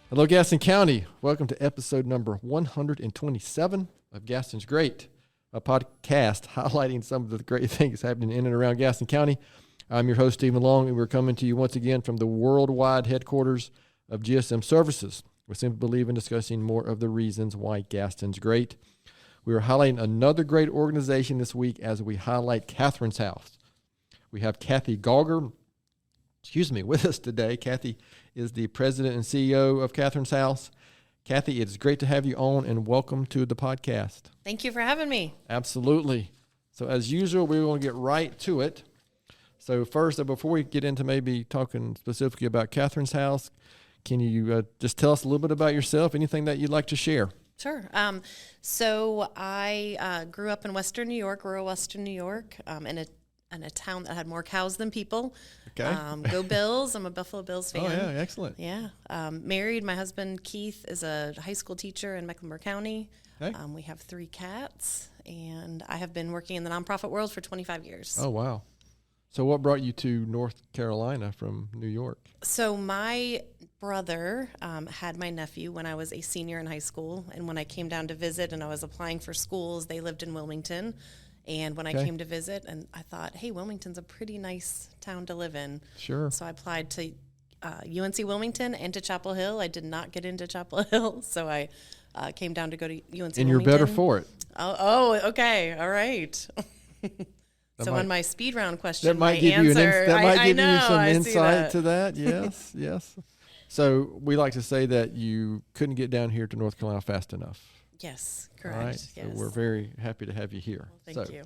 Hello, Gaston County. Welcome to episode number 127 of Gaston's Great, a podcast highlighting some of the great things happening in and around Gaston County. I'm your host, Stephen Long, and we're coming to you once again from the worldwide headquarters of GSM Services. We simply believe in discussing more of the reasons why Gaston's great. We are highlighting another great organization this week as we highlight Catherine's House. We have Kathy Gauger, with us today. Kathy is the president and CEO of Catherine's House. Kathy, it's great to have you on, and welcome to the podcast. Thank you for having me. Absolutely. So as usual, we're going to get right to it. So first, before we get into maybe talking specifically about Catherine's House, can you just tell us a little bit about yourself, anything that you'd like to share? Sure. So I grew up in Western New York, rural Western New York, in a town that had more cows than people. Okay. Go Bills. I'm a Buffalo Bills fan. Oh, yeah, excellent. Yeah. Married. My husband, Keith, is a high school teacher in Mecklenburg County. Okay. We have 3 cats, and I have been working in the nonprofit world for 25 years. Oh, wow. So what brought you to North Carolina from New York? So my brother had my nephew when I was a senior in high school, and when I came down to visit and I was applying for schools, they lived in Wilmington. And when I came to visit, and I thought, hey, Wilmington's a pretty nice town to live in. Sure. So I applied to UNC Wilmington and to Chapel Hill. I did not get into Chapel Hill, so I came down to go to UNC Wilmington. And you're better for it. Oh, okay. All right. So on my speed round question, that might give you some insight to that. Yes, yes. So we like to say that you couldn't get down here to North Carolina fast enough. Yes, correct. All right. Yes. So we're very happy to have you here. Well, thank you.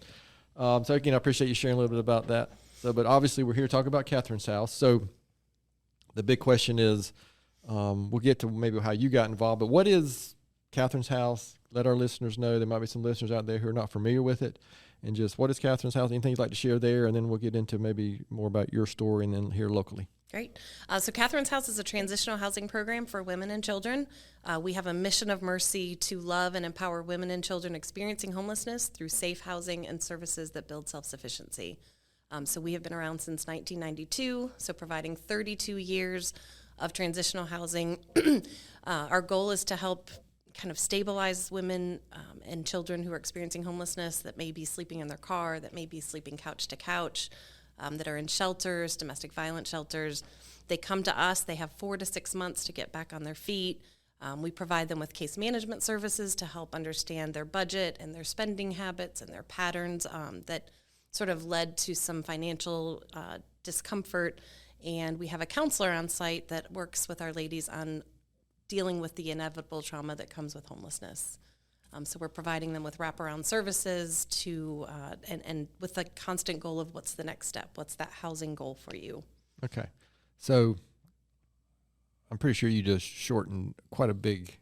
So again, I appreciate you sharing a little bit about that. So, but obviously we're here to talk about Catherine's House. So the big question is, we'll get to maybe how you got involved, but what is Catherine's House? Let our listeners know. There might be some listeners out there who are not familiar with it. And just what is Catherine's House? Anything you'd like to share there? And then we'll get into maybe more about your story and then here locally. Great. So Catherine's House is a transitional housing program for women and children. We have a mission of mercy to love and empower women and children experiencing homelessness through safe housing and services that build self-sufficiency. So we have been around since 1992, so providing 32 years of transitional housing. Our goal is to help kind of stabilize women and children who are experiencing homelessness, that may be sleeping in their car, that may be sleeping couch to couch, that are in shelters, domestic violence shelters. They come to us. They have 4 to 6 months to get back on their feet. We provide them with case management services to help understand their budget and their spending habits and their patterns that sort of led to some financial discomfort. And we have a counselor on site that works with our ladies on dealing with the inevitable trauma that comes with homelessness. So we're providing them with wraparound services to, and with the constant goal of what's the next step? What's that housing goal for you? Okay. So I'm pretty sure you just shortened quite a big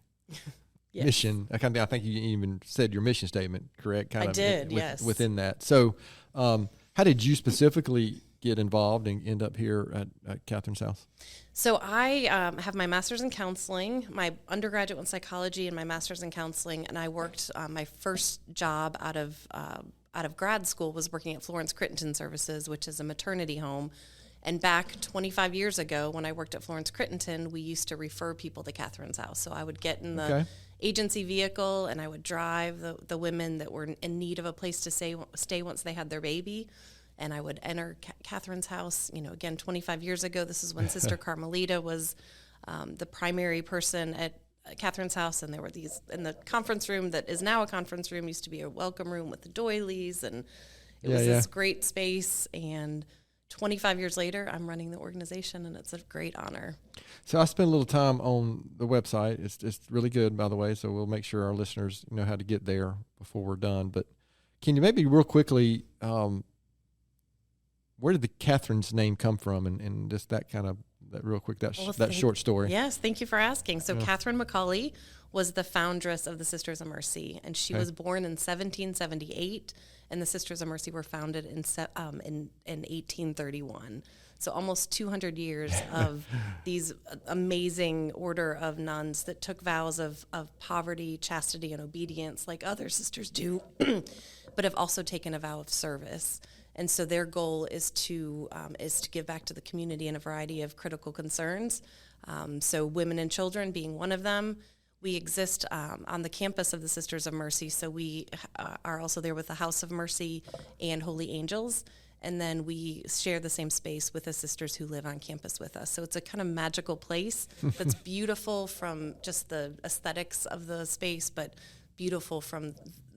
Yes. mission. I think you even said your mission statement, correct? I did, yes. Within that. So how did you specifically get involved and end up here at Catherine's House? So I have my master's in counseling, my undergraduate in psychology, and my master's in counseling. And I worked my first job out of grad school was working at Florence Crittenton Services, which is a maternity home. And back 25 years ago, when I worked at Florence Crittenton, we used to refer people to Catherine's House. So I would get in the agency vehicle and I would drive the women that were in need of a place to stay once they had their baby. And I would enter Catherine's House, again, 25 years ago. This is when Sister Carmelita was the primary person at Catherine's House. And there were these, in the conference room that is now a conference room, used to be a welcome room with the doilies. And it was this great space. And 25 years later, I'm running the organization, and it's a great honor. So I spent a little time on the website. It's really good, by the way, so we'll make sure our listeners know how to get there before we're done. But can you maybe real quickly, where did the Catherine's name come from, and just that kind of, that real quick, that short story? Yes, thank you for asking. So Catherine McCauley was the foundress of the Sisters of Mercy, and she was born in 1778, and the Sisters of Mercy were founded in 1831. So almost 200 years of these amazing order of nuns that took vows of poverty, chastity, and obedience like other sisters do, but have also taken a vow of service. And so their goal is to give back to the community in a variety of critical concerns. So women and children being one of them. We exist on the campus of the Sisters of Mercy, so we are also there with the House of Mercy and Holy Angels, and then we share the same space with the sisters who live on campus with us. So it's a kind of magical place that's beautiful from just the aesthetics of the space, but beautiful from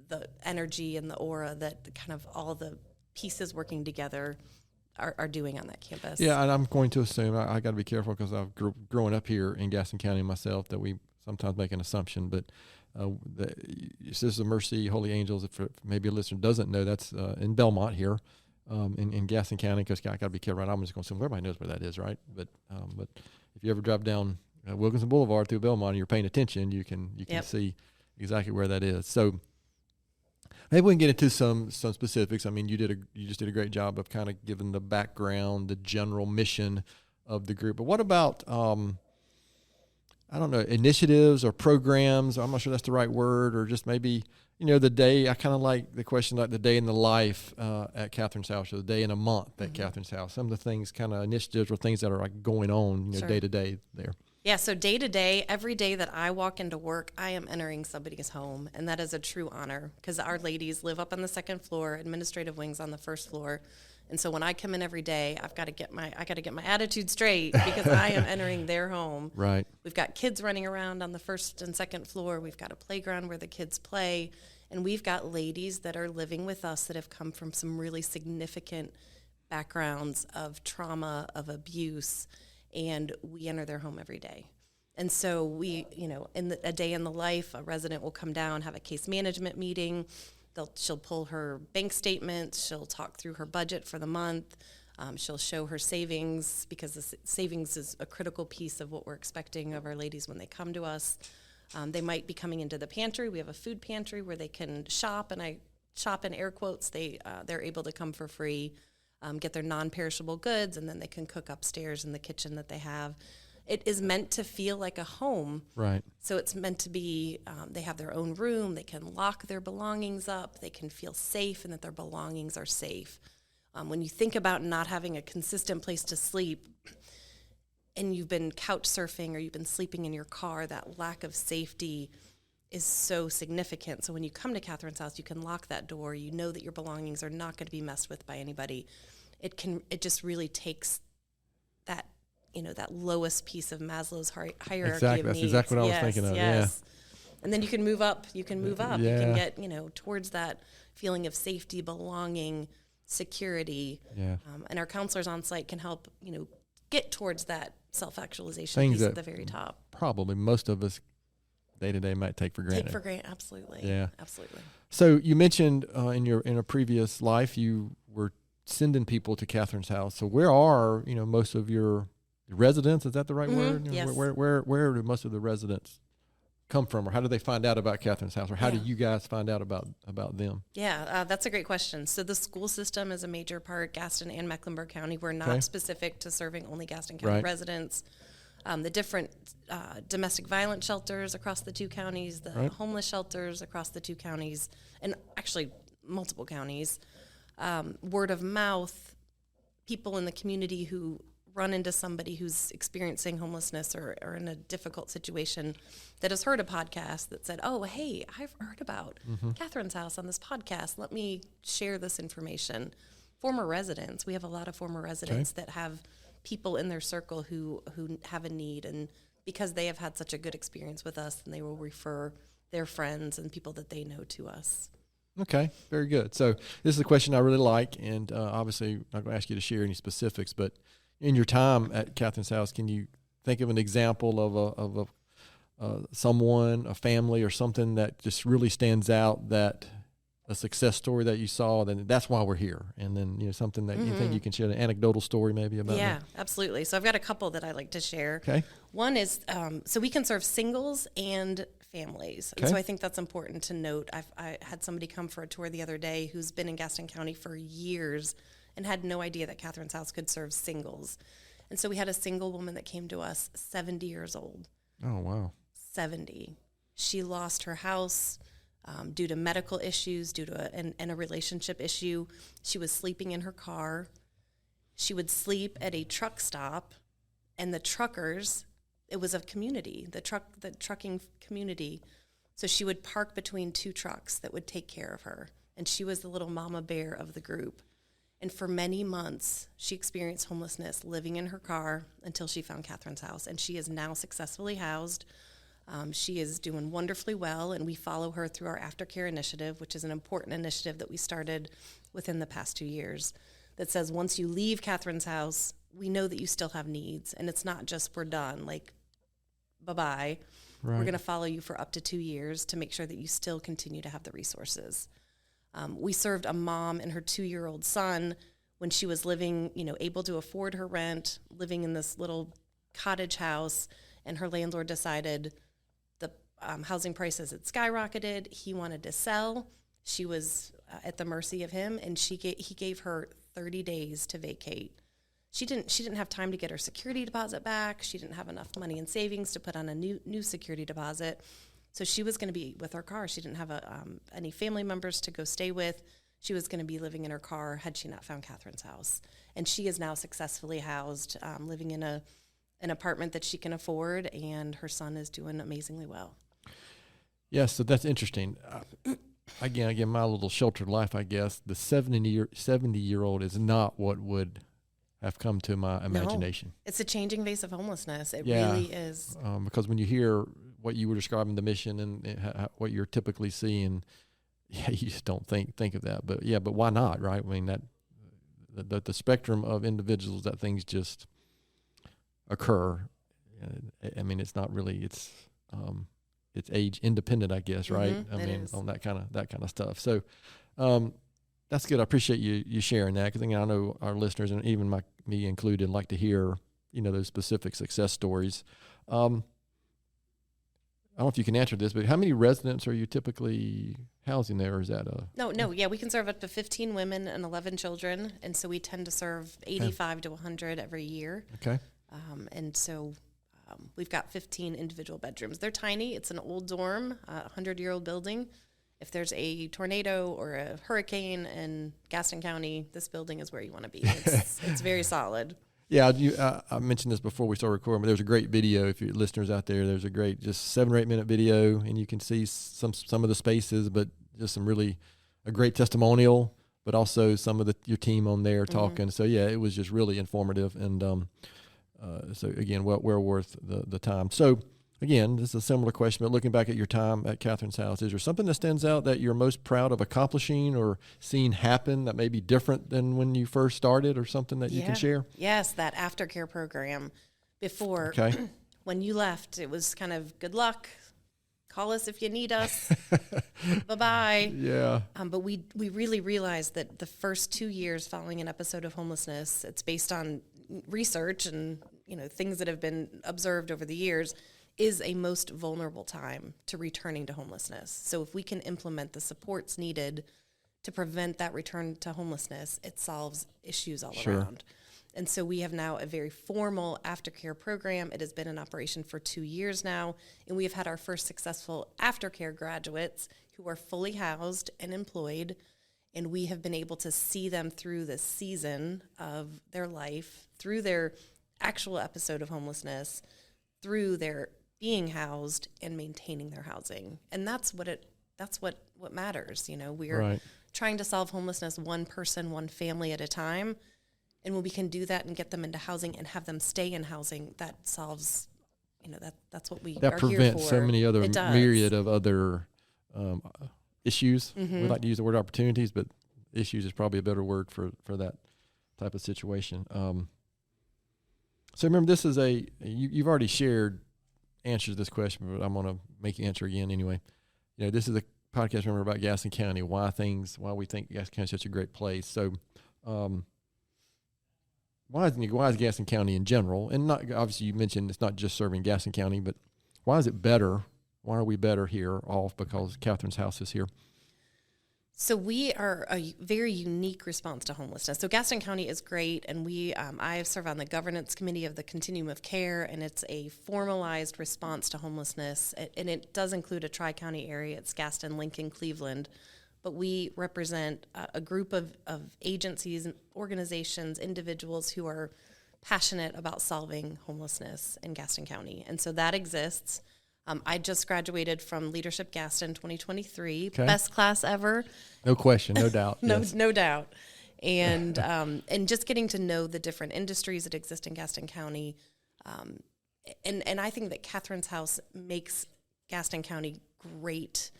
the energy and the aura that kind of all the pieces working together are doing on that campus. Yeah, and I'm going to assume, I got to be careful because I've growing up here in Gaston County myself, that we sometimes make an assumption, but the Sisters of Mercy, Holy Angels, if maybe a listener doesn't know, that's in Belmont here, in Gaston County, because I got to be careful. Right? I'm just going to assume everybody knows where that is, right? But if you ever drive down Wilkinson Boulevard through Belmont and you're paying attention, you can see exactly where that is. So maybe we can get into some specifics. I mean, you just did a great job of kind of giving the background, the general mission of the group. But what about I don't know, initiatives or programs? I'm not sure that's the right word, or just maybe, the day. I kind of like the question, like the day in the life at Catherine's house, or the day in a month at Catherine's house. Some of the things, kind of initiatives or things that are like going on, Sure. day to day there. Yeah, so day to day, every day that I walk into work, I am entering somebody's home, and that is a true honor because our ladies live up on the second floor, administrative wings on the first floor. And so when I come in every day, I got to get my attitude straight because I am entering their home. Right. We've got kids running around on the first and second floor. We've got a playground where the kids play, and we've got ladies that are living with us that have come from some really significant backgrounds of trauma, of abuse, and we enter their home every day. And so we, in a day in the life, a resident will come down, have a case management meeting. She'll pull her bank statements. She'll talk through her budget for the month. She'll show her savings, because the savings is a critical piece of what we're expecting of our ladies when they come to us. They might be coming into the pantry. We have a food pantry where they can shop, and I shop in air quotes. They're able to come for free, get their non-perishable goods, and then they can cook upstairs in the kitchen that they have. It is meant to feel like a home. Right. So it's meant to be, they have their own room, they can lock their belongings up, they can feel safe and that their belongings are safe. When you think about not having a consistent place to sleep, and you've been couch surfing or you've been sleeping in your car, that lack of safety is so significant. So when you come to Catherine's house, you can lock that door. You know that your belongings are not going to be messed with by anybody. It just really takes that, that lowest piece of Maslow's hierarchy Exactly. of That's needs. exactly what I was thinking of. Yes. And then you can move up. You can Yeah. You can get, towards that feeling of safety, belonging, security. Yeah. And our counselors on site can help, get towards that self-actualization Things piece that at the very top. Probably most of us day to day might take for granted. Take for granted, absolutely. Yeah. Absolutely. So you mentioned in a previous life you were sending people to Catherine's house. So where are most of your residents? Is that the right word? Yes. Where do most of the residents come from, or how do they find out about Catherine's house, or how do you guys find out about them? Yeah, that's a great question. So the school system is a major part, Gaston and Mecklenburg County. We're not specific to serving only Gaston County residents. The different domestic violence shelters across the two counties, the homeless shelters across the two counties, and actually multiple counties. Word of mouth, people in the community who run into somebody who's experiencing homelessness or in a difficult situation that has heard a podcast that said, oh, hey, I've heard about Catherine's house on this podcast. Let me share this information. Former residents, we have a lot of former residents that have people in their circle who have a need, and because they have had such a good experience with us, then they will refer their friends and people that they know to us. Okay, very good. So this is a question I really like, and obviously I'm not going to ask you to share any specifics, but in your time at Catherine's house, can you think of an example of someone, a family, or something that just really stands out, that a success story that you saw, then that's why we're here, and then something that you think you can share, an anecdotal story maybe about Yeah, that? absolutely. So I've got a couple that I like to share. Okay. One is, so we can serve singles and families. And so I think that's important to note. I had somebody come for a tour the other day who's been in Gaston County for years and had no idea that Catherine's house could serve singles. And so we had a single woman that came to us, 70 years old. Oh, wow. 70. She lost her house. due to medical issues, due to a relationship issue. She was sleeping in her car. She would sleep at a truck stop, and the truckers, it was a community, the trucking community. So she would park between two trucks that would take care of her, and she was the little mama bear of the group. And for many months, she experienced homelessness living in her car until she found Catherine's house, and she is now successfully housed. She is doing wonderfully well, and we follow her through our aftercare initiative, which is an important initiative that we started within the past 2 years, that says once you leave Catherine's house, we know that you still have needs, and it's not just we're done, like, bye-bye. Right. We're going to follow you for up to 2 years to make sure that you still continue to have the resources. We served a mom and her 2-year-old son when she was living, able to afford her rent, living in this little cottage house, and her landlord decided the housing prices had skyrocketed. He wanted to sell. She was at the mercy of him, and he gave her 30 days to vacate. She didn't have time to get her security deposit back. She didn't have enough money in savings to put on a new security deposit. So she was going to be with her car. She didn't have any family members to go stay with. She was going to be living in her car had she not found Catherine's house. And she is now successfully housed, living in an apartment that she can afford, and her son is doing amazingly well. Yeah, so that's interesting. Again, my little sheltered life, I guess, the 70-year-old is not what would have come to my imagination. No, it's a changing face of homelessness. It really is. Because when you hear what you were describing, the mission and what you're typically seeing, you just don't think of that. But why not, right? I mean, that the spectrum of individuals that things just occur. I mean, it's not really, it's age independent, I guess, right? Mm-hmm, I mean, on that kind of stuff. So that's good. I appreciate you sharing that, because I know our listeners, and even me included, like to hear those specific success stories. I don't know if you can answer this, but how many residents are you typically housing there? Or is that No. Yeah, we can serve up to 15 women and 11 children, and so we tend to serve 85 to 100 every year. Okay. And so we've got 15 individual bedrooms. They're tiny. It's an old dorm, 100-year-old building. If there's a tornado or a hurricane in Gaston County, this building is where you want to be. It's very solid. Yeah, I mentioned this before we started recording, but there's a great video. If you're listeners out there, there's a great just 7 or 8 minute video, and you can see some of the spaces, but just a great testimonial, but also some of your team on there talking. Mm-hmm. So yeah, it was just really informative, and so again, well worth the time. So again, this is a similar question, but looking back at your time at Catherine's house, is there something that stands out that you're most proud of accomplishing or seeing happen that may be different than when you first started, or something that you can share? Yes, that aftercare program. Before, when you left, it was kind of good luck. Call us if you need us. Bye-bye. Yeah. But we really realized that the first 2 years following an episode of homelessness, it's based on research and things that have been observed over the years, is a most vulnerable time to returning to homelessness. So if we can implement the supports needed to prevent that return to homelessness, it solves issues all around. And so we have now a very formal aftercare program. It has been in operation for 2 years now, and we have had our first successful aftercare graduates who are fully housed and employed, and we have been able to see them through the season of their life, through their actual episode of homelessness, through their being housed and maintaining their housing. And that's what matters. We're trying to solve homelessness one person, one family at a time. And when we can do that and get them into housing and have them stay in housing, that solves, that's what we are here for. That prevents so many other myriad of other issues. Mm-hmm. We like to use the word opportunities, but issues is probably a better word for that type of situation. So remember, this is you've already shared answers to this question, but I'm going to make you answer again anyway. This is a podcast, remember, about Gaston County, why we think Gaston County is such a great place. So why is Gaston County in general, and not obviously you mentioned it's not just serving Gaston County, but why is it better? Why are we better here off because Catherine's house is here? So we are a very unique response to homelessness. So Gaston County is great, and I serve on the governance committee of the Continuum of Care, and it's a formalized response to homelessness, and it does include a tri-county area. It's Gaston, Lincoln, Cleveland, but we represent a group of agencies, and organizations, individuals who are passionate about solving homelessness in Gaston County, and so that exists. I just graduated from Leadership Gaston 2023, Okay. Best class ever. No question, no doubt. No, Yes. no doubt. And and just getting to know the different industries that exist in Gaston County. And I think that Catherine's House makes Gaston County great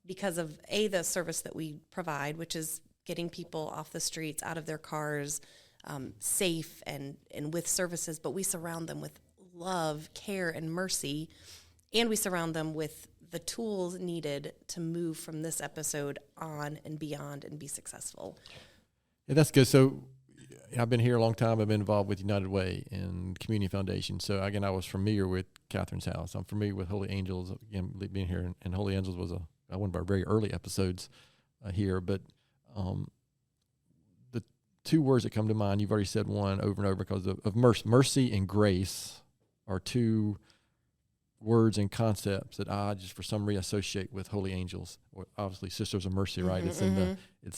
because of, the service that we provide, which is getting people off the streets, out of their cars, safe and with services. But we surround them with love, care, and mercy. And we surround them with the tools needed to move from this episode on and beyond and be successful. Yeah, that's good. So I've been here a long time. I've been involved with United Way and Community Foundation. So again, I was familiar with Catherine's House. I'm familiar with Holy Angels. Again, being here, and Holy Angels was one of our very early episodes here. But the two words that come to mind, you've already said one over and over, because of mercy and grace are two words and concepts that I just for some reason associate with Holy Angels, or obviously Sisters of Mercy, right? It's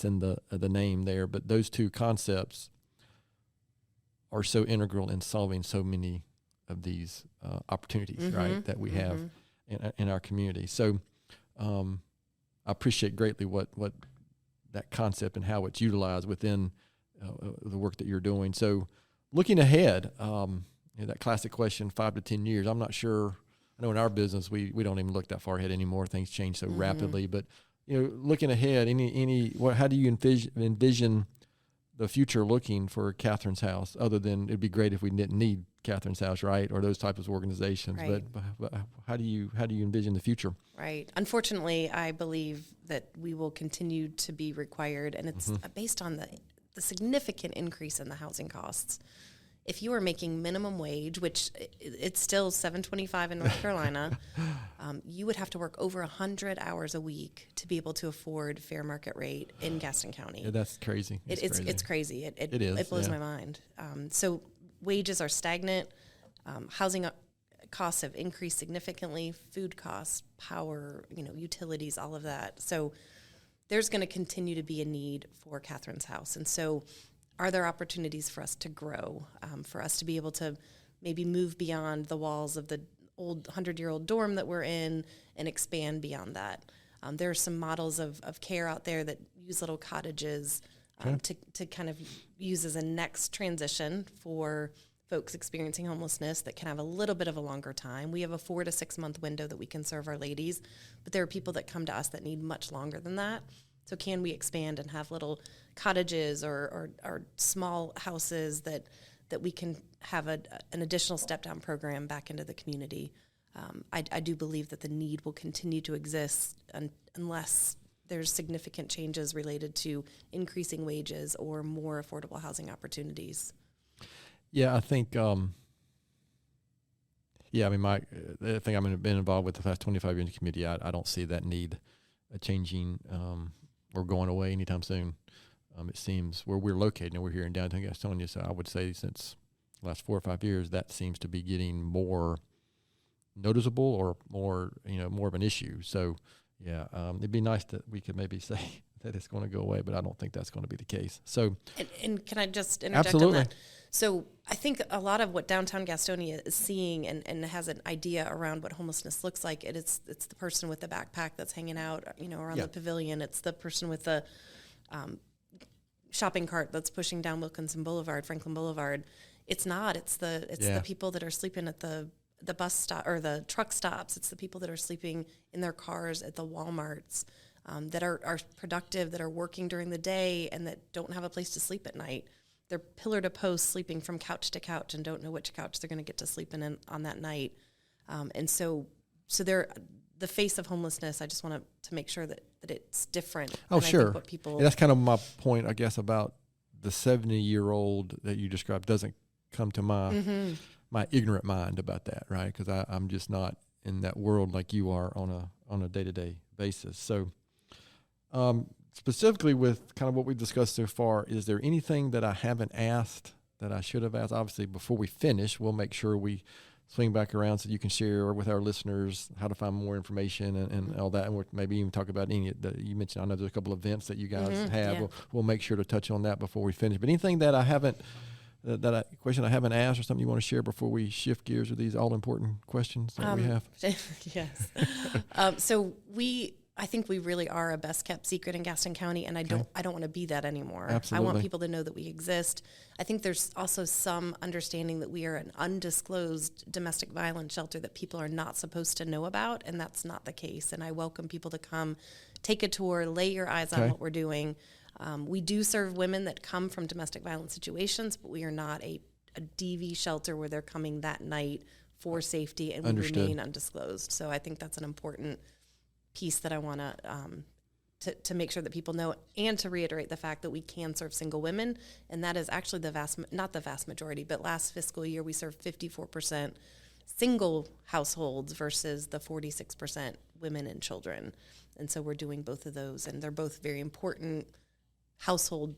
in the name there. But those two concepts are so integral in solving so many of these opportunities, right, that we have in our community. So I appreciate greatly what that concept and how it's utilized within the work that you're doing. So looking ahead, that classic question, 5 to 10 years, I'm not sure. I know in our business we don't even look that far ahead anymore. Things change so rapidly. But looking ahead, how do you envision the future looking for Catherine's House? Other than it'd be great if we didn't need Catherine's House, right, or those types of organizations. Right. But how do you envision the future? Right. Unfortunately, I believe that we will continue to be required, and it's based on the significant increase in the housing costs. If you are making minimum wage, which it's still $7.25 in North Carolina, you would have to work over 100 hours a week to be able to afford fair market rate in Gaston County. Yeah, that's crazy. It's crazy. It is, it blows my mind. So wages are stagnant. Housing costs have increased significantly. Food costs, power, utilities, all of that. So there's going to continue to be a need for Catherine's House, and so. Are there opportunities for us to grow, for us to be able to maybe move beyond the walls of the old 100-year-old dorm that we're in and expand beyond that? There are some models of care out there that use little cottages to kind of use as a next transition for folks experiencing homelessness that can have a little bit of a longer time. We have a 4 to 6 month window that we can serve our ladies, but there are people that come to us that need much longer than that. So can we expand and have little cottages or small houses that we can have an additional step-down program back into the community? I do believe that the need will continue to exist unless there's significant changes related to increasing wages or more affordable housing opportunities. Yeah, I think, the thing I've been involved with the past 25 years in the community, I don't see that need changing or going away anytime soon. It seems where we're located, and we're here in downtown Gastonia, so I would say since the last 4 or 5 years, that seems to be getting more noticeable or more of an issue. So, yeah, it'd be nice that we could maybe say that it's going to go away, but I don't think that's going to be the case. So, and can I just interject absolutely on that? So I think a lot of what downtown Gastonia is seeing and has an idea around what homelessness looks like, it's the person with the backpack that's hanging out, around the pavilion. It's the person with the shopping cart that's pushing down Wilkinson Boulevard, Franklin Boulevard. It's not. It's the people that are sleeping at the bus stop or the truck stops. It's the people that are sleeping in their cars at the Walmarts, that are productive, that are working during the day, and that don't have a place to sleep at night. They're pillar to post, sleeping from couch to couch, and don't know which couch they're going to get to sleep in on that night. And so they're the face of homelessness. I just want to make sure that it's different. Oh, sure. I think what people that's kind of my point, I guess, about the 70-year-old that you described doesn't come to my ignorant mind about that, right? Because I'm just not in that world like you are on a day-to-day basis. So specifically with kind of what we've discussed so far, is there anything that I haven't asked that I should have asked? Obviously, before we finish, we'll make sure we swing back around so you can share with our listeners how to find more information and all that, and we'll maybe even talk about any that you mentioned. I know there's a couple of events that you guys have. Yeah. We'll make sure to touch on that before we finish. But anything that I haven't, question I haven't asked, or something you want to share before we shift gears with these all important questions that we have? Yes. So I think we really are a best kept secret in Gaston County, and I don't want to be that anymore. Absolutely. I want people to know that we exist. I think there's also some understanding that we are an undisclosed domestic violence shelter that people are not supposed to know about, and that's not the case. And I welcome people to come, take a tour, lay your eyes on what we're doing. We do serve women that come from domestic violence situations, but we are not a DV shelter where they're coming that night for safety, and we remain undisclosed. So I think that's an important piece that I want to make sure that people know, and to reiterate the fact that we can serve single women, and that is actually not the vast majority, but last fiscal year we served 54% single households versus the 46% women and children. And so we're doing both of those, and they're both very important household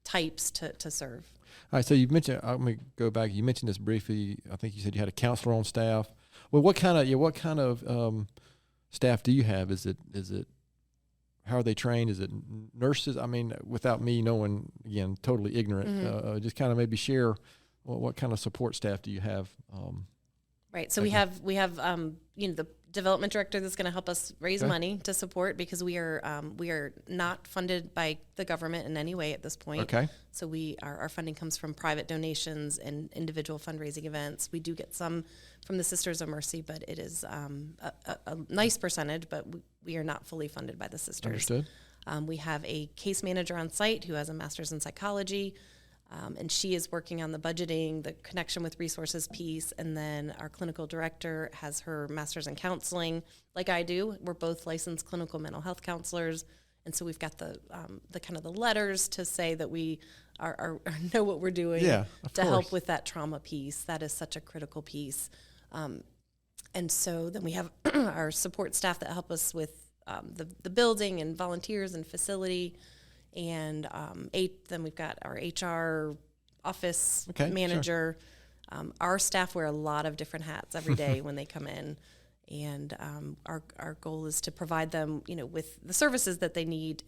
types to serve. All right, so you mentioned, I'm going to go back, you mentioned this briefly. I think you said you had a counselor on staff. Well, what kind of staff do you have? Is it how are they trained? Is it nurses? I mean, without me knowing, again, totally ignorant, just kind of maybe share what kind of support staff do you have? Right. So we have the development director that's going to help us raise money to support, because we are not funded by the government in any way at this point. Okay. So our funding comes from private donations and individual fundraising events. We do get some from the Sisters of Mercy, but it is a nice percentage, but we are not fully funded by the Sisters. Understood. We have a case manager on site who has a master's in psychology, and she is working on the budgeting, the connection with resources piece, and then our clinical director has her master's in counseling, like I do. We're both licensed clinical mental health counselors, and so we've got the kind of the letters to say that we are know what we're doing to help with that trauma piece. That is such a critical piece. And so then we have our support staff that help us with the building and volunteers and facility. And then we've got our HR office manager. Sure. Our staff wear a lot of different hats every day when they come in. And our goal is to provide them, with the services that they need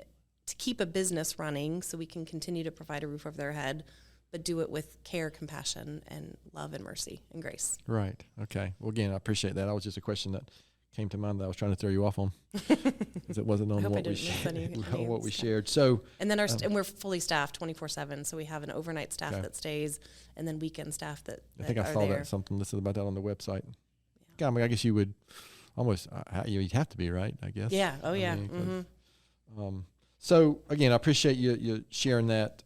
to keep a business running, so we can continue to provide a roof over their head, but do it with care, compassion, and love and mercy and grace. Right. Okay. Well, again, I appreciate that. That was just a question that came to mind that I was trying to throw you off on, because it wasn't on what we shared. So, and then and we're fully staffed 24/7. So we have an overnight staff that stays, and then weekend staff that I think I saw there. that something listed about that on the website. Yeah. I mean, I guess you would almost you'd have to be, right? I guess. Yeah. Oh, yeah. So again, I appreciate you sharing that,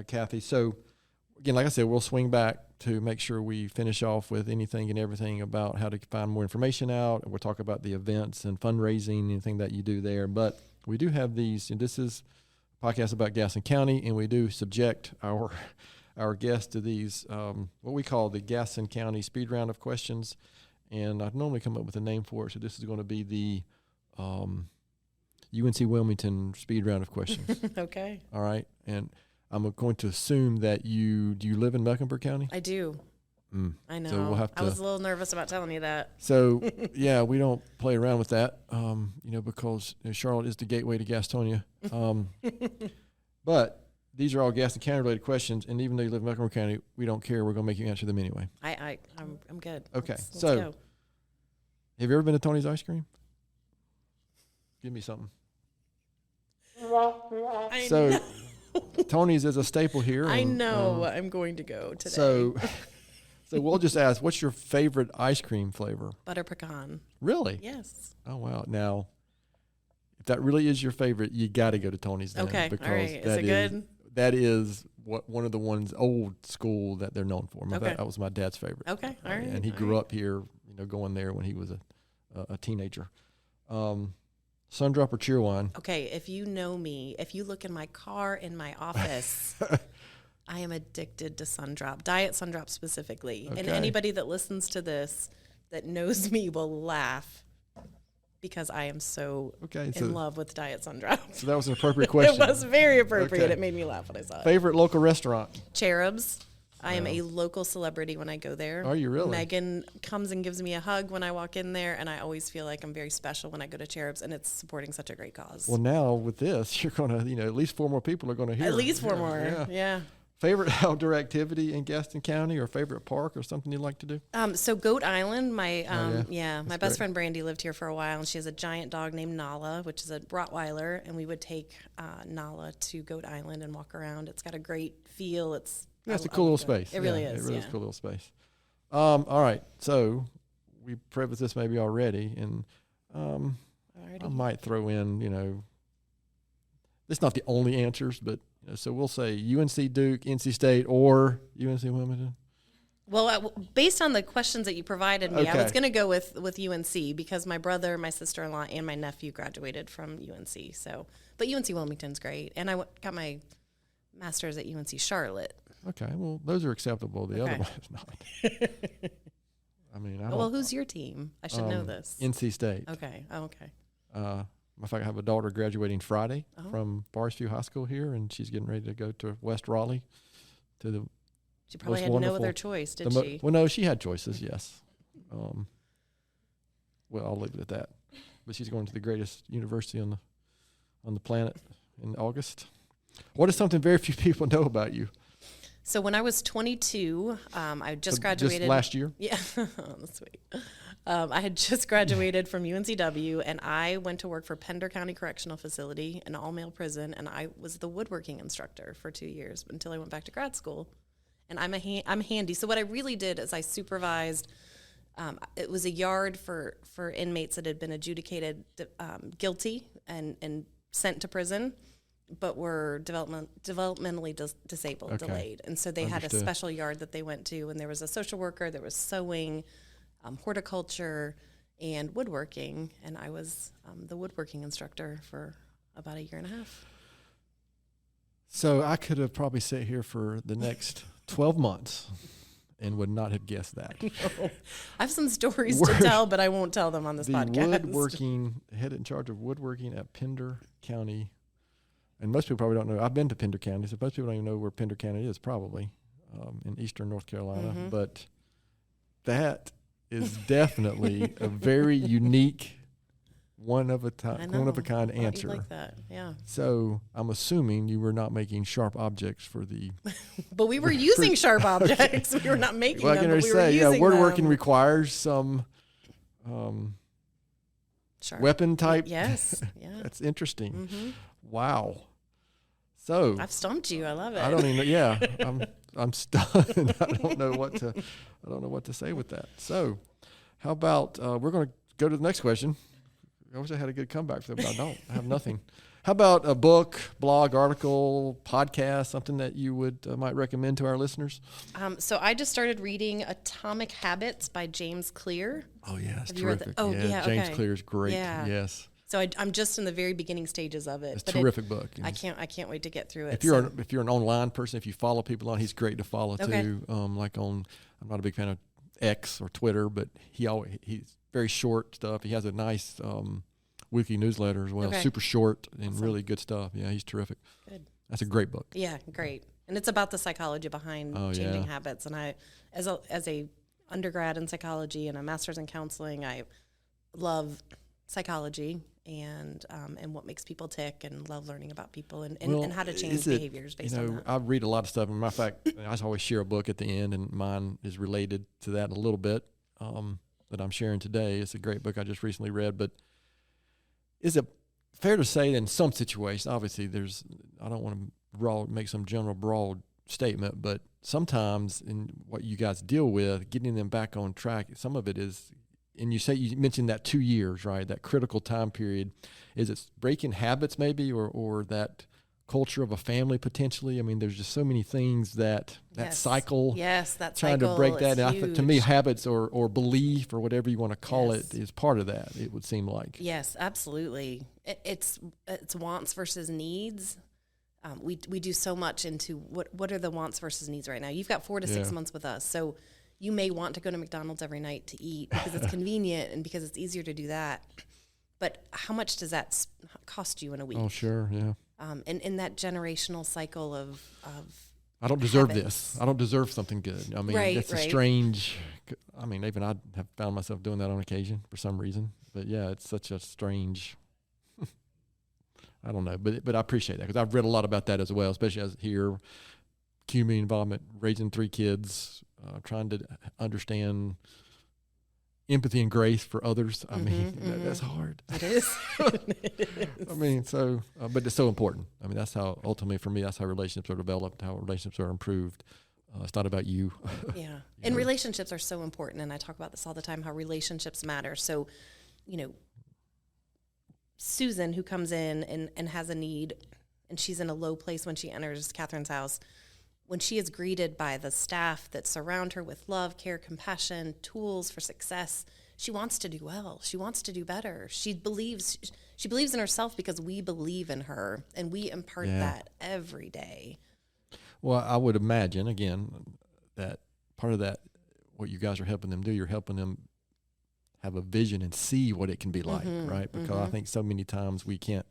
Kathy. So again, like I said, we'll swing back to make sure we finish off with anything and everything about how to find more information out. And we'll talk about the events and fundraising, anything that you do there. But we do have these, and this is a podcast about Gaston County, and we do subject our guests to these, what we call the Gaston County speed round of questions. And I'd normally come up with a name for it. So this is going to be the UNC Wilmington speed round of questions. Okay. All right. And I'm going to assume that do you live in Mecklenburg County? I do. I know. So we'll have to, I was a little nervous about telling you that. So yeah, we don't play around with that, because Charlotte is the gateway to Gastonia. But these are all Gaston County related questions, and even though you live in Mecklenburg County, we don't care. We're going to make you answer them anyway. I'm good. Okay. Let's so, go. Have you ever been to Tony's Ice Cream? Give me something. So. Tony's is a staple here. I know. I'm going to go today. So we'll just ask, what's your favorite ice cream flavor? Butter pecan. Really? Yes. Oh, wow. Now, if that really is your favorite, you got to go to Tony's then. Okay. Because all right. Is it good? That is one of the ones old school that they're known for. Okay. That was my dad's favorite. Okay. All right. And he grew up here, going there when he was a teenager. Sundrop or Cheerwine? Okay, if you know me, if you look in my car in my office, I am addicted to Sundrop, Diet Sundrop specifically. Okay. And anybody that listens to this that knows me will laugh. because I am so Okay, in love with Diet Sundrop. So that was an appropriate question. It was very appropriate. Okay. It made me laugh when I saw it. Favorite local restaurant? Cherubs. I am a local celebrity when I go there. Are you really? Megan comes and gives me a hug when I walk in there, and I always feel like I'm very special when I go to Cherubs, and it's supporting such a great cause. Well, now with this, you're going to, at least 4 more people are going to hear. At least 4 more, yeah. Favorite outdoor activity in Gaston County, or favorite park, or something you like to do? So Goat Island, my That's best great. friend Brandy lived here for a while, and she has a giant dog named Nala, which is a Rottweiler, and we would take Nala to Goat Island and walk around. It's got a great feel. It's a cool little space. It really is. It really is a cool little space. All right, so we prefaced this maybe already, and I might throw in, it's not the only answers, but so we'll say UNC Duke, NC State, or UNC Wilmington. Well, based on the questions that you provided me, I Okay. was going to go with UNC because my brother, my sister-in-law, and my nephew graduated from UNC. So, but UNC Wilmington's great, and I got my master's at UNC Charlotte. Okay, well, those are acceptable. The other Okay. one is not. I mean, I don't. Well, who's your team? I should know this. NC State. Okay. Oh, okay. In fact, I have a daughter graduating Friday from Forest View High School here, and she's getting ready to go to West Raleigh to the. She probably most had no wonderful- other choice, did she? Well, no, she had choices. Yes. Well, I'll leave it at that. But she's going to the greatest university on the planet in August. What is something very few people know about you? So when I was 22, I just graduated. Just last year? Yeah, that's sweet. I had just graduated from UNCW, and I went to work for Pender County Correctional Facility, an all-male prison, and I was the woodworking instructor for 2 years until I went back to grad school. And I'm handy. So what I really did is I supervised. It was a yard for inmates that had been adjudicated guilty and sent to prison, but were developmentally disabled, Okay. delayed. And so they had a Understood. special yard that they went to, and there was a social worker, there was sewing, horticulture, and woodworking. And I was the woodworking instructor for about a year and a half. So I could have probably sat here for the next 12 months and would not have guessed that. I have some stories to tell, but I won't tell them on this The podcast. woodworking, head in charge of woodworking at Pender County. And most people probably don't know. I've been to Pender County, so most people don't even know where Pender County is, probably, in eastern North Carolina. Mm-hmm. But that is definitely a very unique, one of a kind answer. You like that, yeah. So I'm assuming you were not making sharp objects for the. But we were using sharp objects. We were not making Well, I them, can but already we were say, using woodworking them. requires some Sharp. weapon type. Yes, yeah. That's interesting. Mm-hmm. Wow. So I've stumped you. I love it. I don't even know. Yeah, I'm stunned. I don't know what to say with that. So, how about we're going to go to the next question. I wish I had a good comeback for that, but I don't. I have nothing. How about a book, blog, article, podcast, something that you would might recommend to our listeners? So I just started reading Atomic Habits by James Clear. Oh yeah, it's Have you read terrific. that? Oh, yeah, James okay. Clear is great. Yeah. Yes, So I'm just in the very beginning stages of it. it's a but terrific book. I can't wait to get through it. If you're an online person, if you follow people on, he's great to follow Okay. too. Like I'm not a big fan of X or Twitter, but he's very short stuff. He has a nice weekly newsletter as well, Okay. super short and Awesome. really good stuff. Yeah, he's terrific. Good. That's a great book. Yeah, great. And it's about the psychology behind changing habits. And I, as a undergrad in psychology and a master's in counseling, I love psychology and what makes people tick, and love learning about people and how to change behaviors based on that. I read a lot of stuff. As a matter of fact, I always share a book at the end, and mine is related to that a little bit that I'm sharing today. It's a great book I just recently read. But is it fair to say that in some situations, obviously I don't want to make some general broad statement, but sometimes in what you guys deal with, getting them back on track, some of it is, and you mentioned that 2 years, right? That critical time period. Is it breaking habits maybe, or that culture of a family potentially? I mean, there's just so many things that Yes. cycle. Yes, that Trying cycle to break that. is And huge. to me, habits or belief or whatever you want to call Yes. it is part of that. It would seem like. Yes, absolutely. It's wants versus needs. We do so much into what are the wants versus needs right now. You've got 4 to 6 Yeah. months with us, so you may want to go to McDonald's every night to eat because it's convenient and because it's easier to do that. but how much does that cost you in a week? Oh, sure, yeah. And in that generational cycle of I don't deserve habits. this. I don't deserve something good. I mean, that's a strange. I mean, even I have found myself doing that on occasion for some reason. But yeah, it's such a strange. I don't know, but I appreciate that because I've read a lot about that as well, especially as here, community involvement, raising 3 kids, trying to understand empathy and grace for others. I mean, that's hard. It is. It is. I mean, so, but it's so important. I mean, that's how, ultimately for me, that's how relationships are developed, how relationships are improved. It's not about you. Yeah. And relationships are so important. And I talk about this all the time, how relationships matter. So, Susan, who comes in and has a need, and she's in a low place when she enters Catherine's house, when she is greeted by the staff that surround her with love, care, compassion, tools for success, she wants to do well. She wants to do better. She believes in herself because we believe in her, and we impart that every day. Well, I would imagine, again, that part of that, what you guys are helping them do, you're helping them have a vision and see what it can be like, right? Because I think so many times we can't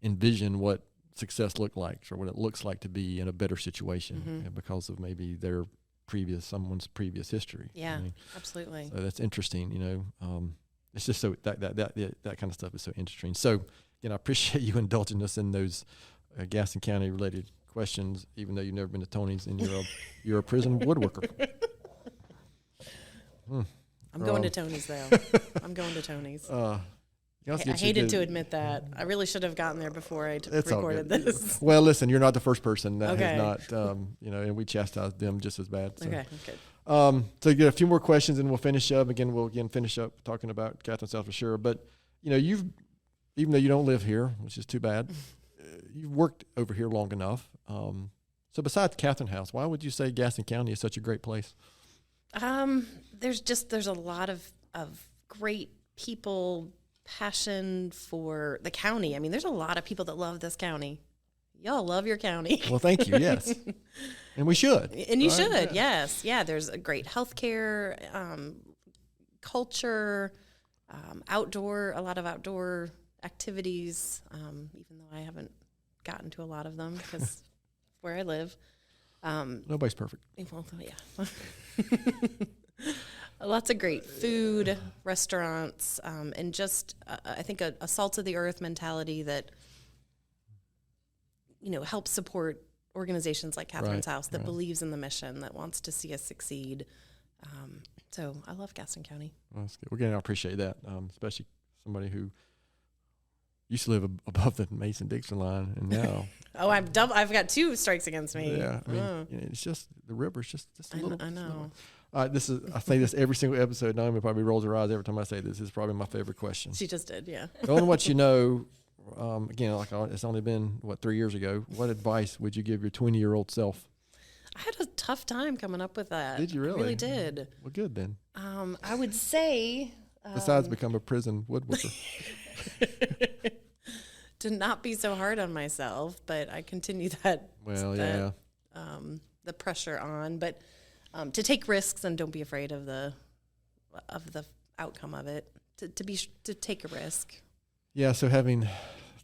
envision what success looks like or what it looks like to be in a better situation because of maybe someone's previous history. Yeah, absolutely. So that's interesting, it's just so that kind of stuff is so interesting. So, I appreciate you indulging us in those Gaston County related questions, even though you've never been to Tony's and you're a prison woodworker. I'm going to Tony's, though. I'm going to Tony's. I hated to admit that. I really should have gotten there before I recorded this. Well, listen, you're not the first person that has not, and we chastised them just as bad. So. Okay, good. So you get a few more questions and we'll finish up. Again, we'll finish up talking about Catherine's house for sure. But, even though you don't live here, which is too bad, you've worked over here long enough. So besides Catherine House, why would you say Gaston County is such a great place? There's a lot of great people, passion for the county. I mean, there's a lot of people that love this county. Y'all love your county. Well, thank you. Yes. And we should. And you should. Yeah. Yes. Yeah. There's a great healthcare, culture, a lot of outdoor activities, even though I haven't gotten to a lot of them because where I live. Nobody's perfect. Well, yeah. Lots of great food, restaurants, and just, I think, a salt of the earth mentality that, helps support organizations like Catherine's House that believes in the mission, that wants to see us succeed. So I love Gaston County. Well, that's good. Again, I appreciate that, especially somebody who used to live above the Mason-Dixon line, and now... I've got 2 strikes against me. Yeah, I mean, it's just, the river's just a little... I know. I say this every single episode. Naomi probably rolls her eyes every time I say this. This is probably my favorite question. She just did, yeah. Knowing what you know, again, it's only been, 3 years ago, what advice would you give your 20-year-old self? I had a tough time coming up with that. Did you really? I really did. Well, good then. I would say... Besides become a prison woodworker. To not be so hard on myself, but I continue that. Well, the pressure on, but to take risks and don't be afraid of the outcome of it. To take a risk. Yeah. So having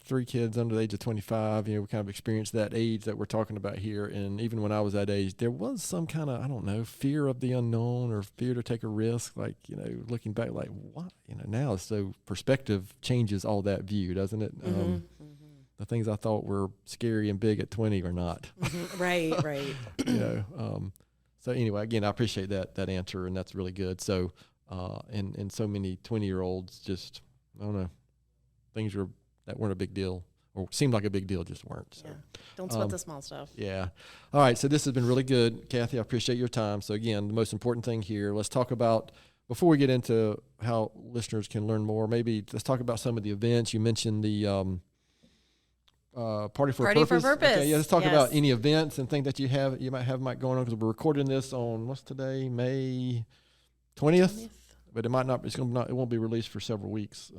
3 kids under the age of 25, we kind of experienced that age that we're talking about here. And even when I was that age, there was some kind of, I don't know, fear of the unknown or fear to take a risk. Like, looking back, like, what? Now, so perspective changes all that view, doesn't it? The things I thought were scary and big at 20 are not. Right. So anyway, again, I appreciate that answer, and that's really good. So, and so many 20-year-olds just, I don't know, things that weren't a big deal or seemed like a big deal just weren't. So. Yeah. Don't sweat the small stuff. Yeah. All right. So this has been really good. Kathy, I appreciate your time. So again, the most important thing here, let's talk about, before we get into how listeners can learn more, maybe let's talk about some of the events. You mentioned the Party for a Purpose. Okay, yeah, let's talk about any events and things that you might going on, because we're recording this on, what's today, May 20th? But it won't be released for several weeks.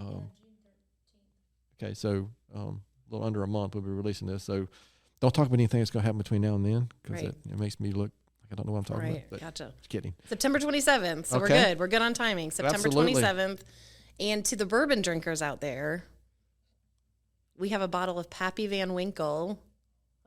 Okay, so a little under a month we'll be releasing this. So don't talk about anything that's going to happen between now and then, because it makes me look like I don't know what I'm talking about. But gotcha. Just kidding. September 27th, so we're good. We're good on timing. September 27th And to the bourbon drinkers out there, we have a bottle of Pappy Van Winkle.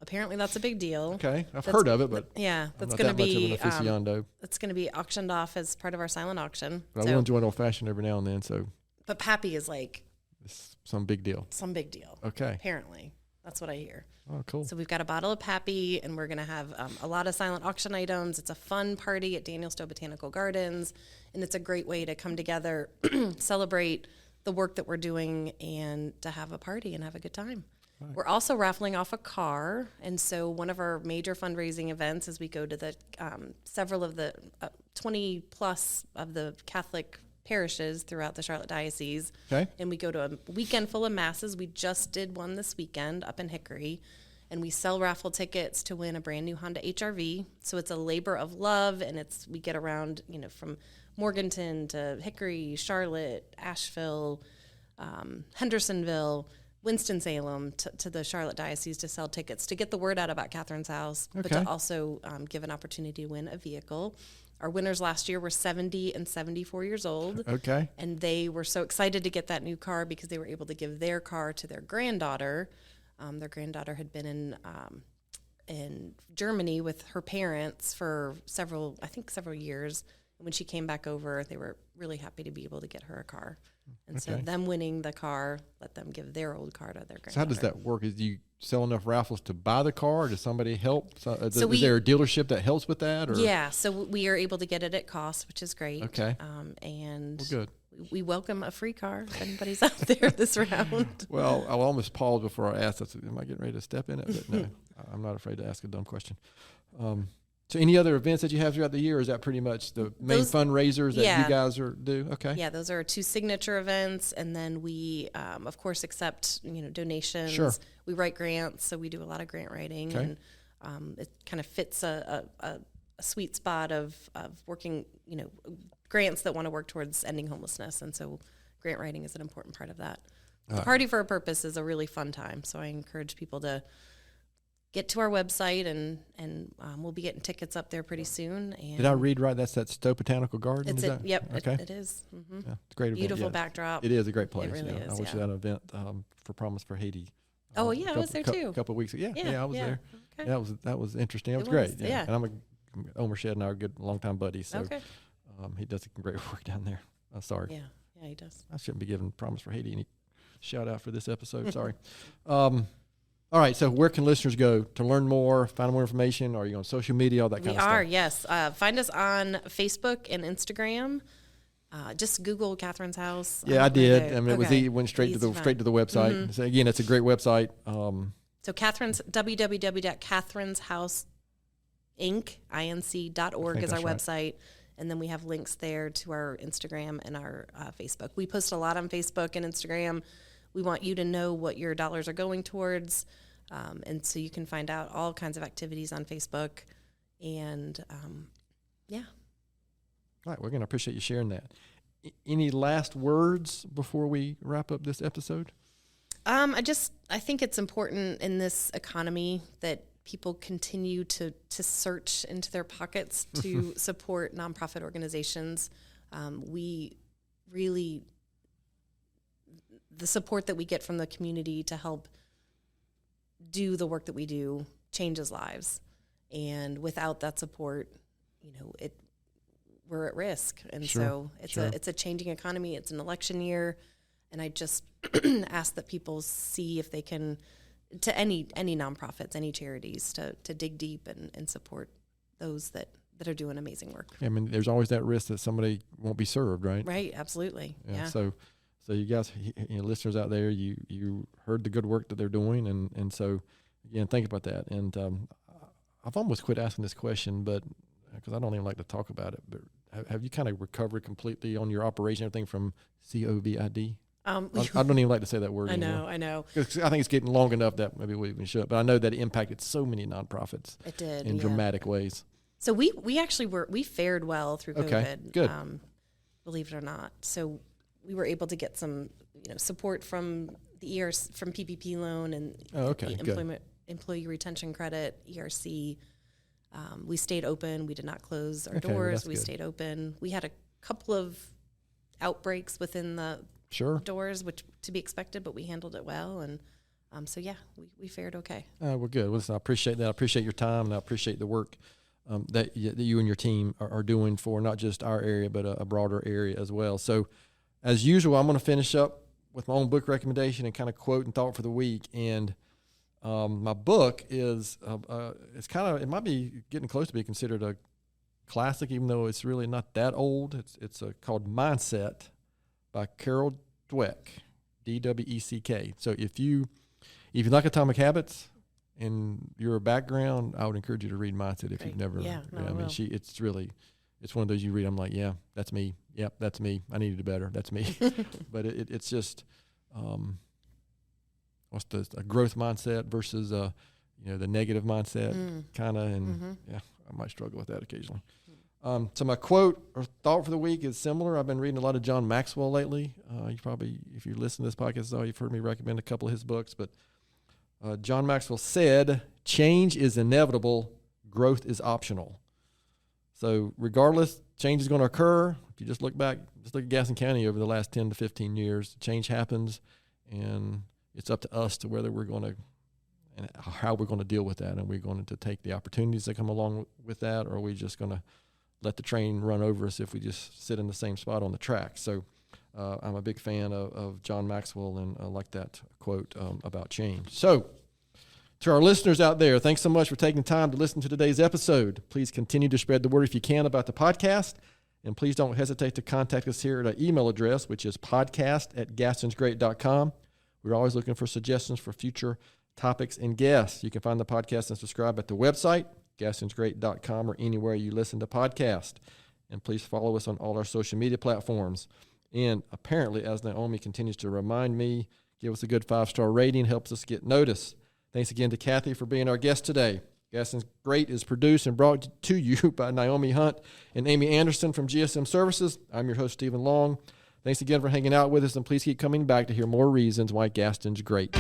Apparently, that's a big deal. Okay, I've heard of it, but that's going to be much of an aficionado. It's going to be auctioned off as part of our silent auction. But I will enjoy an old fashioned every now and then. So, but Pappy is like it's some big deal. Some big deal. Okay, apparently that's what I hear. Oh, cool. So we've got a bottle of Pappy, and we're going to have a lot of silent auction items. It's a fun party at Daniel Stowe Botanical Gardens, and it's a great way to come together, celebrate the work that we're doing, and to have a party and have a good time. Right. We're also raffling off a car, and so one of our major fundraising events is we go to the several of the 20 plus of the Catholic parishes throughout the Charlotte Diocese, and we go to a weekend full of masses. We just did one this weekend up in Hickory, and we sell raffle tickets to win a brand new Honda HR-V. So it's a labor of love, and we get around, from Morganton to Hickory, Charlotte, Asheville, Hendersonville, Winston-Salem to the Charlotte Diocese to sell tickets to get the word out about Catherine's House, but to also give an opportunity to win a vehicle. Our winners last year were 70 and 74 years old. Okay. And they were so excited to get that new car because they were able to give their car to their granddaughter. Their granddaughter had been in Germany with her parents for several years. And when she came back over, they were really happy to be able to get her a car. And so them winning the car, let them give their old car to their granddaughter. So how does that work? Is you sell enough raffles to buy the car, or does somebody help? Is there a dealership that helps with that? Or? Yeah, so we are able to get it at cost, which is great. Okay. And good. We welcome a free car if anybody's out there this round. Well, I'll almost pause before I ask. Am I getting ready to step in it? But no, I'm not afraid to ask a dumb question. So any other events that you have throughout the year, or is that pretty much the main fundraisers that you guys do? Okay. Yeah, those are our two signature events. And then we, of course, accept, donations. Sure. We write grants, so we do a lot of grant writing. Okay. And it kind of fits a sweet spot of working, grants that want to work towards ending homelessness. And so grant writing is an important part of that. The Party for a Purpose is a really fun time. So I encourage people to get to our website, and we'll be getting tickets up there pretty soon. And did I read right? That's that Stowe Botanical Garden? Yep, okay. It is. Mm-hmm. Yeah, it's a great event. Beautiful backdrop. It is a great place. It really is, I went to that event for Promise for Haiti. I was there too. A couple of weeks ago. Yeah, I was there. Okay. Yeah, that was interesting. It was great. Yeah. And Omer Shedd and I are good longtime buddies. So he does great work down there. Sorry. Yeah, he does. I shouldn't be giving Promise for Haiti any shout out for this episode. Sorry. All right, so where can listeners go to learn more, find more information? Are you on social media, all that kind of stuff? We are, yes. Find us on Facebook and Instagram. Just Google Catherine's House. Yeah, I did. It went straight to the website. Mm-hmm. So again, it's a great website. So www.catherineshouseinc.org is our website. And then we have links there to our Instagram and our Facebook. We post a lot on Facebook and Instagram. We want you to know what your dollars are going towards. And so you can find out all kinds of activities on Facebook. And All right, we're going to appreciate you sharing that. Any last words before we wrap up this episode? I think it's important in this economy that people continue to search into their pockets to support nonprofit organizations. The support that we get from the community to help do the work that we do changes lives. And without that support, we're at risk. And so it's a changing economy. It's an election year. And I just ask that people see if they can, to any nonprofits, any charities, to dig deep and support those that are doing amazing work. I mean, there's always that risk that somebody won't be served, right? Right, absolutely. Yeah. So you guys, listeners out there, you heard the good work that they're doing, and so again, think about that. And I've almost quit asking this question, but because I don't even like to talk about it. But have you kind of recovered completely on your operation, everything from COVID? I don't even like to say that word anymore. I know. Because I think it's getting long enough that maybe we should. But I know that it impacted so many nonprofits. It did in dramatic ways. So we actually we fared well through COVID. Okay, good. Believe it or not. So we were able to get some support from the ERC, from PPP loan and employee retention credit, ERC. We stayed open. We did not close our doors. We stayed open. We had a couple of outbreaks within the Sure. doors, which to be expected, but we handled it well. And so, yeah, we fared okay. We're good. Listen, I appreciate that. I appreciate your time, and I appreciate the work that you and your team are doing for not just our area, but a broader area as well. So, as usual, I'm going to finish up with my own book recommendation and kind of quote and thought for the week. And my book is it might be getting close to be considered a classic, even though it's really not that old. It's called Mindset by Carol Dweck, Dweck. So if you like Atomic Habits and your background, I would encourage you to read Mindset if Great. you've never. Yeah, no, I mean, it's one of those you read. I'm like, yeah, that's me. Yep, that's me. I need to do better. That's me. But it's just, what's a growth mindset versus the negative mindset kind of, and yeah, I might struggle with that occasionally. So my quote or thought for the week is similar. I've been reading a lot of John Maxwell lately. You probably, if you listen to this podcast, you've heard me recommend a couple of his books. But John Maxwell said, "Change is inevitable. Growth is optional." So regardless, change is going to occur. If you just look at Gaston County over the last 10 to 15 years, change happens, and it's up to us to whether we're going to and how we're going to deal with that. And we're going to take the opportunities that come along with that, or are we just going to let the train run over us if we just sit in the same spot on the track? So I'm a big fan of John Maxwell, and I like that quote about change. So to our listeners out there, thanks so much for taking time to listen to today's episode. Please continue to spread the word if you can about the podcast. And please don't hesitate to contact us here at our email address, which is podcast@gastonsgreat.com. We're always looking for suggestions for future topics and guests. You can find the podcast and subscribe at the website, gastonsgreat.com, or anywhere you listen to podcasts. And please follow us on all our social media platforms. And apparently, as Naomi continues to remind me, give us a good 5-star rating, helps us get noticed. Thanks again to Kathy for being our guest today. Gaston's Great is produced and brought to you by Naomi Hunt and Amy Anderson from GSM Services. I'm your host, Stephen Long. Thanks again for hanging out with us, and please keep coming back to hear more reasons why Gaston's great.